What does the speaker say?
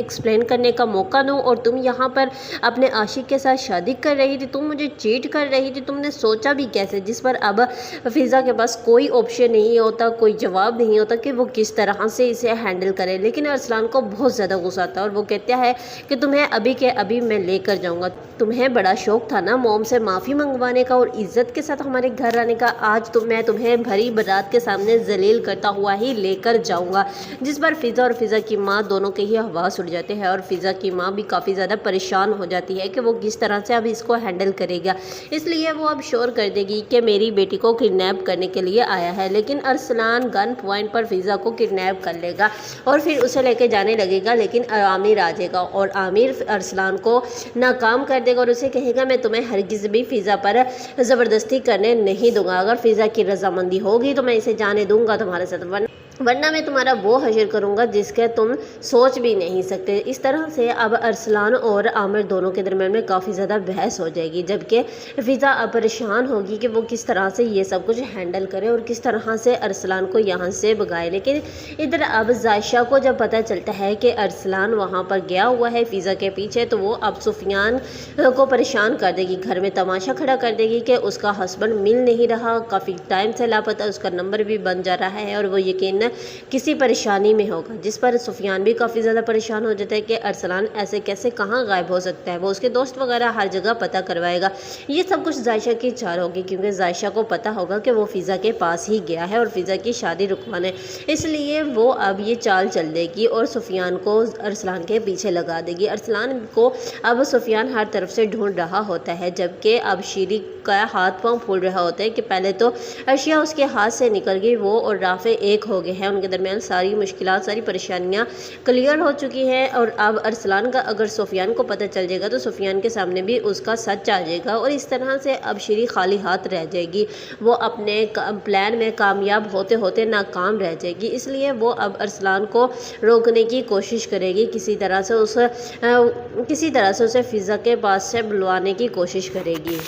Explain करने का मौका दूँ और तुम यहाँ पर अपने आशिक के साथ शादी कर रही थी, तुम मुझे चीट कर रही थी, तुमने सोचा भी कैसे? जिस पर अब फ़िज़ा के पास कोई ऑप्शन नहीं होता, कोई जवाब नहीं होता कि वो किस तरह से इसे हैंडल करे। लेकिन अरसलान को बहुत ज़्यादा गुस्सा आता है और वो कहता है कि तुम्हें अभी के अभी मैं लेकर जाऊँगा। तुम्हें बड़ा शौक था ना मॉम से माफ़ी मंगवाने का और इज़्ज़त के साथ हमारे घर आने का, आज तो मैं तुम्हें भरी बारात के सामने जलील करता हुआ ही लेकर जाऊँगा। जिस पर फ़िज़ा और फ़िज़ा की माँ दोनों के ही हवास उड़ जाते हैं और फ़िज़ा की माँ भी काफ़ी ज़्यादा परेशान हो जाती है कि वो किस तरह से अब इसको हैंडल करेगा। इसलिए वो अब शोर कर देगी कि मेरी बेटी को किडनैप करने के लिए आया है। लेकिन अरसलान गन पॉइंट पर फ़िज़ा को किडनैप कर लेगा और फिर उसे लेके जाने लगेगा। लेकिन आमिर आ जाएगा और आमिर अरसलान को नाकाम कर देगा और उसे कहेगा मैं तुम्हें हरगिज़ भी फ़िज़ा पर ज़बरदस्ती करने नहीं दूंगा। अगर फ़िज़ा की रजामंदी होगी तो मैं इसे जाने दूंगा तुम्हारे साथ, वरना मैं तुम्हारा वो हशर करूंगा जिसके तुम सोच भी नहीं सकते। इस तरह से अब अरसलान और आमिर दोनों के दरमियान में काफ़ी ज़्यादा बहस हो जाएगी, जबकि फ़िज़ा अब परेशान होगी कि वो किस तरह से ये सब कुछ हैंडल करे और किस तरह से अरसलान को यहाँ से भगाए। लेकिन इधर अब जायशा को जब पता चलता है कि अरसलान वहाँ पर गया हुआ है फ़िज़ा के पीछे, तो वो अब सुफियान को परेशान कर देगी, घर में तमाशा खड़ा कर देगी कि उसका हस्बैंड मिल नहीं रहा, काफ़ी टाइम से लापता, उसका नंबर भी बन जा रहा है और वो यकीन किसी परेशानी में होगा। जिस पर सुफियान भी काफ़ी ज़्यादा परेशान हो जाता है कि अरसलान ऐसे कैसे कहाँ गायब हो सकता है। वो उसके दोस्त वगैरह हर जगह पता करवाएगा। ये सब कुछ जायशा की चाल होगी, क्योंकि जायशा को पता होगा कि वो फ़िज़ा के पास ही गया है और फ़िज़ा की शादी रुकवाने, इसलिए वो अब ये चाल चल देगी और सुफियान को अरसलान के पीछे लगा देगी। अरसलान को अब सुफियान हर तरफ से ढूंढ रहा होता है, जबकि अब शीरी का हाथ पांव फूल रहा होता है कि पहले तो अर्शिया उसके हाथ से निकल गई, वो और राफे एक हो गए हैं, उनके दरमियान सारी मुश्किलात सारी परेशानियां क्लियर हो चुकी हैं। और अब अरसलान का अगर सुफियान को पता चल जाएगा तो सुफियान के सामने भी उसका सच आ जाएगा और इस तरह से अब शीरी खाली हाथ रह जाएगी, वो अपने प्लान में कामयाब होते होते नाकाम रह जाएगी। इसलिए वो अब अरसलान को रोकने की कोशिश करेगी, किसी तरह से उसे फ़िज़ा के पास से बुलवाने की कोशिश करेगी।